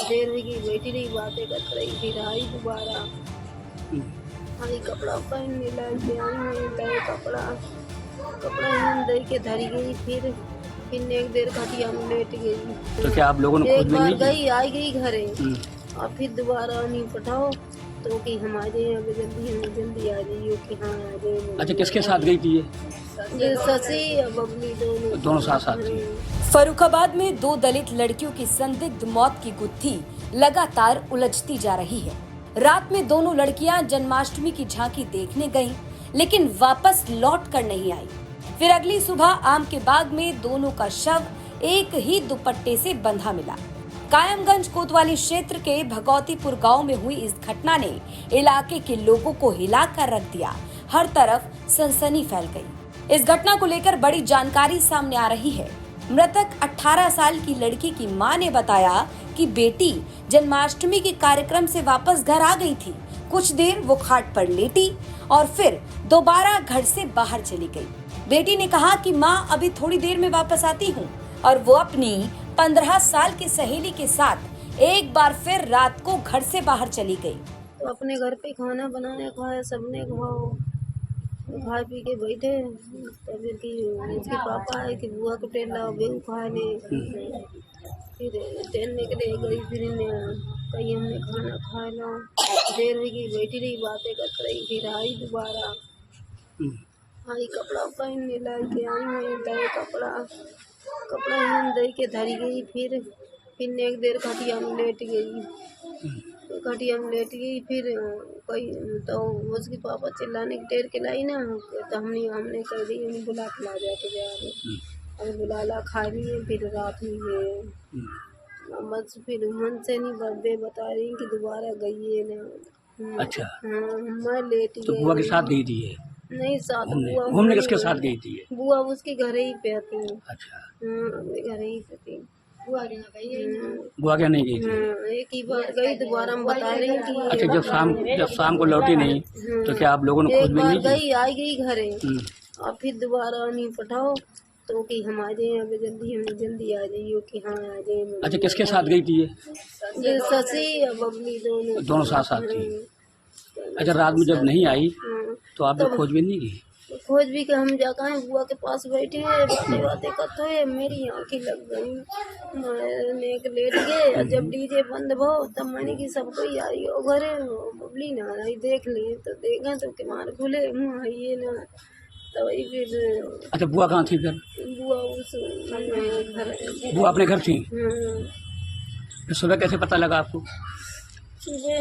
देर की बैठी रही, बातें कर रही, फिर आई दोबारा। आई कपड़ा पहनने लग आई, गए कपड़ा हम दे के धरी गई, फिर एक देर खटिया में लेट गई। तो क्या आप लोगों ने एक खोज भी बार नहीं की? गई, आई गई घरे, और फिर दोबारा नहीं पठाओ तो कि हम आ जाए, अगर जल्दी आ जाइए कि हाँ आ जाए। अच्छा, किसके साथ गई थी ये ससी और बबली दोनों साथ थी? फर्रुखाबाद में 2 दलित लड़कियों की संदिग्ध मौत की गुत्थी लगातार उलझती जा रही है। रात में दोनों लड़कियां जन्माष्टमी की झांकी देखने गईं, लेकिन वापस लौट कर नहीं आई। फिर अगली सुबह आम के बाग में दोनों का शव एक ही दुपट्टे से बंधा मिला। कायमगंज कोतवाली क्षेत्र के भगौतीपुर गांव में हुई इस घटना ने इलाके के लोगों को हिलाकर रख दिया। हर तरफ सनसनी फैल गई। इस घटना को लेकर बड़ी जानकारी सामने आ रही है। मृतक 18 साल की लड़की की मां ने बताया कि बेटी जन्माष्टमी के कार्यक्रम से वापस घर आ गई थी। कुछ देर वो खाट पर लेटी और फिर दोबारा घर से बाहर चली गई। बेटी ने कहा कि मां अभी थोड़ी देर में वापस आती हूँ, और वो अपनी 15 साल की सहेली के साथ एक बार फिर रात को घर से बाहर चली गई। तो अपने घर पे खाना बनाया, खाया, सबने खा पी के बैठे। तब इसके पापा है कि बुआ को टेन लाओ, बेहू खाने। फिर टेनने के लिए गई, फिर कहीं हमने खाना खा लो। देर की बैठी रही, बातें कर रही, फिर आई दोबारा। आई कपड़ा पहनने लग आई, गए कपड़ा हम दे के धरी गई, फिर एक देर खटिया में लेट गई। खटिया में लेट गई, फिर कोई तो उसके पापा चिल्लाने की टेर के लाई ना, तो हमने कह दी बुला के ला जाके जा रहे। अब बुला ला, खा लिए, फिर रात में ये बस फिर मन से नहीं बर्थडे बता रही कि दोबारा गई है ना। अच्छा, हाँ, मैं लेट तो बुआ के साथ गई थी ये? नहीं, साथ घूमने किसके साथ गई थी ये? बुआ उसके घर ही पे आती है। अच्छा, अपने घर ही पे थी। बुआ क्या नहीं गई थी? एक ही बार गई, दोबारा हम बता रही कि अच्छा, जब शाम को लौटी नहीं तो क्या आप लोगों ने खोज एक भी बार नहीं की? गई, आई गई घरे, और फिर दोबारा नहीं पठाओ तो कि हम आ जाए, अगर जल्दी आ जाइए कि हाँ आ जाए। अच्छा, किसके साथ गई थी ये ससी और बबली दोनों साथ थी? अच्छा, रात में जब नहीं आई तो आपने खोज भी नहीं की? खोज भी के हम जाकर बुआ के पास बैठे हैं, बातें करते हुए मेरी आंखें लग गई। मैं लेट गए, जब डीजे बंद हो तब मैंने की सब कोई आई हो घरे, बबली ना आई, देख ली तो देखा तो किमार खुले आइए ना, तो वही फिर। अच्छा, बुआ कहाँ थी फिर? बुआ उस घर, बुआ अपने घर थी? हाँ। फिर सुबह कैसे पता लगा आपको? सुबह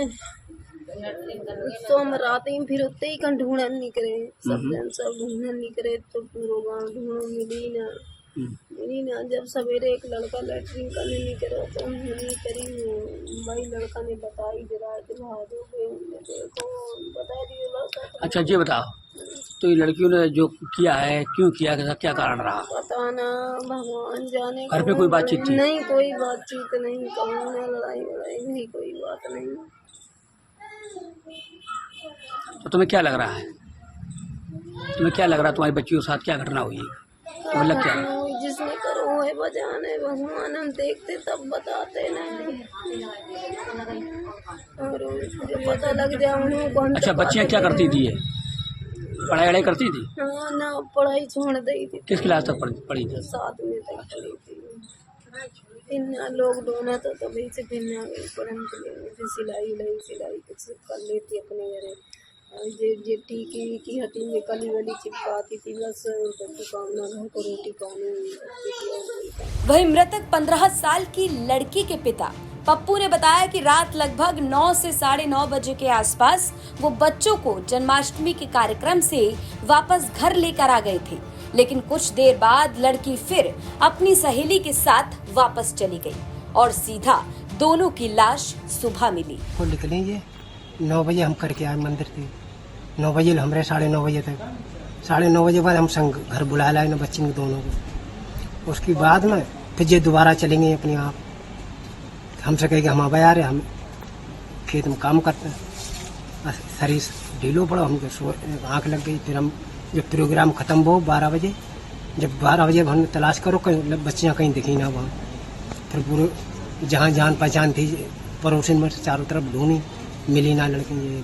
तो हम रात ही फिर उतने ही कहीं ढूंढन निकले, सब ढूंढन निकले, तो पूरा गाँव ढूंढो, मिली ना। जब सवेरे एक लड़का लैट्रिन करने निकला तो हमने करी, भाई लड़का ने बताई जरा देखो, बता दिए लड़का। अच्छा, ये बताओ, तो ये लड़कियों ने जो किया है क्यों किया, क्या कारण रहा? पता ना, भगवान जाने। घर पे कोई बातचीत थी? नहीं, कोई बातचीत नहीं, कहूँ ना लड़ाई नहीं, कोई बात नहीं। तो तुम्हें क्या लग रहा है? तुम्हारी बच्चियों के साथ क्या घटना हुई है? तुम्हें लग क्या रहा है? जिसने करो है बजाने, भगवान हम देखते तब बताते ना, और जो पता लग जाए उन्हें। अच्छा, बच्चियाँ क्या करती थी? ये पढ़ाई करती थी? हाँ ना, पढ़ाई छोड़ दी थी। किस क्लास तक पढ़ी थी? 7 में तक पढ़ी थी। फिर लॉकडाउन था तभी से फिर ना गई पढ़ने के लिए। फिर सिलाई कुछ कर लेती अपने घरे, जे टीकी की हती में कली वाली चिपकाती थी, बस दुकान घर को रोटी पानी। वही मृतक 15 साल की लड़की के पिता पप्पू ने बताया कि रात लगभग 9 से 9:30 बजे के आसपास वो बच्चों को जन्माष्टमी के कार्यक्रम से वापस घर लेकर आ गए थे, लेकिन कुछ देर बाद लड़की फिर अपनी सहेली के साथ वापस चली गई और सीधा दोनों की लाश सुबह मिली। को निकलेंगे 9 बजे हम करके आए मंदिर से, 9 बजे हमारे 9:30 बजे तक, 9:30 बजे बाद हम संग घर बुला लाए ना बच्ची में दोनों को। उसके बाद में फिर ये दोबारा चलेंगे अपने आप, हमसे कहेंगे हम अब आ रहे, हम खेत में काम करते हैं, शरीर ढीलो पड़ा, हमको आँख लग गई। फिर हम जब प्रोग्राम ख़त्म हो 12 बजे, जब 12 बजे हमने तलाश करो कहीं बच्चियाँ कहीं दिखी ना वहाँ, फिर पूरे जहाँ जान पहचान थी पड़ोसन में चारों तरफ ढूंढी, मिली ना लड़की। ये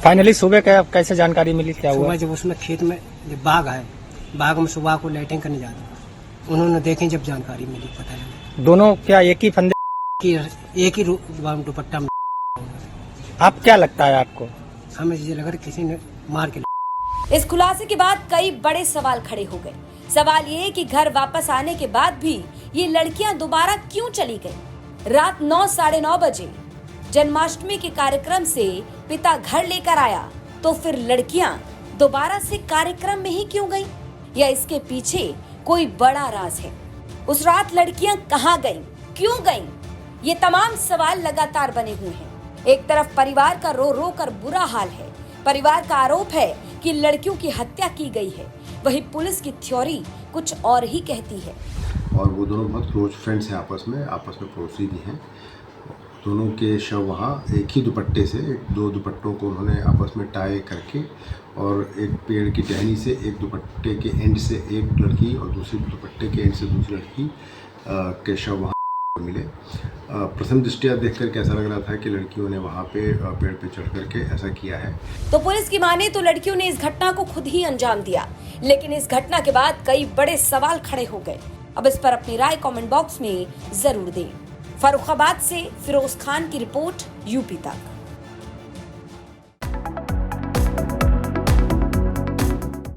फाइनली सुबह कैसे जानकारी मिली, क्या हुआ? सुबह जब उसमें खेत में जब बाग है, बाग में सुबह को लाइटिंग करने जाते, उन्होंने देखे जब जानकारी मिली, पता लगा दोनों क्या एक ही फंदे कि एक ही दुपट्टा में। आप क्या लगता है आपको? हमें ये लगा किसी ने मार के। इस खुलासे के बाद कई बड़े सवाल खड़े हो गए। सवाल ये कि घर वापस आने के बाद भी ये लड़कियां दोबारा क्यों चली गई? रात 9 साढ़े 9 बजे जन्माष्टमी के कार्यक्रम से पिता घर लेकर आया, तो फिर लड़कियां दोबारा से कार्यक्रम में ही क्यों गईं? या इसके पीछे कोई बड़ा राज है? उस रात लड़कियां कहां गईं? क्यों गईं? ये तमाम सवाल लगातार बने हुए हैं। एक तरफ परिवार का रो रो कर बुरा हाल है। परिवार का आरोप है कि लड़कियों की हत्या की गई है, वहीं पुलिस की थ्योरी कुछ और ही कहती है। और वो दोनों बहुत क्लोज फ्रेंड्स हैं, आपस में पड़ोसी भी हैं। दोनों के शव वहाँ एक ही दुपट्टे से, दो दुपट्टों को उन्होंने आपस में टाई करके और एक पेड़ की टहनी से एक दुपट्टे के एंड से एक लड़की और दूसरे दुपट्टे के एंड से दूसरी लड़की के शव वहाँ मिले। प्रथम दृष्टया देखकर कैसा लग रहा था कि लड़कियों ने वहाँ पे पेड़ पे चढ़ करके ऐसा किया है। तो पुलिस की माने तो लड़कियों ने इस घटना को खुद ही अंजाम दिया, लेकिन इस घटना के बाद कई बड़े सवाल खड़े हो गए। अब इस पर अपनी राय कमेंट बॉक्स में जरूर दें। फर्रुखाबाद से फिरोज खान की रिपोर्ट, यूपी तक।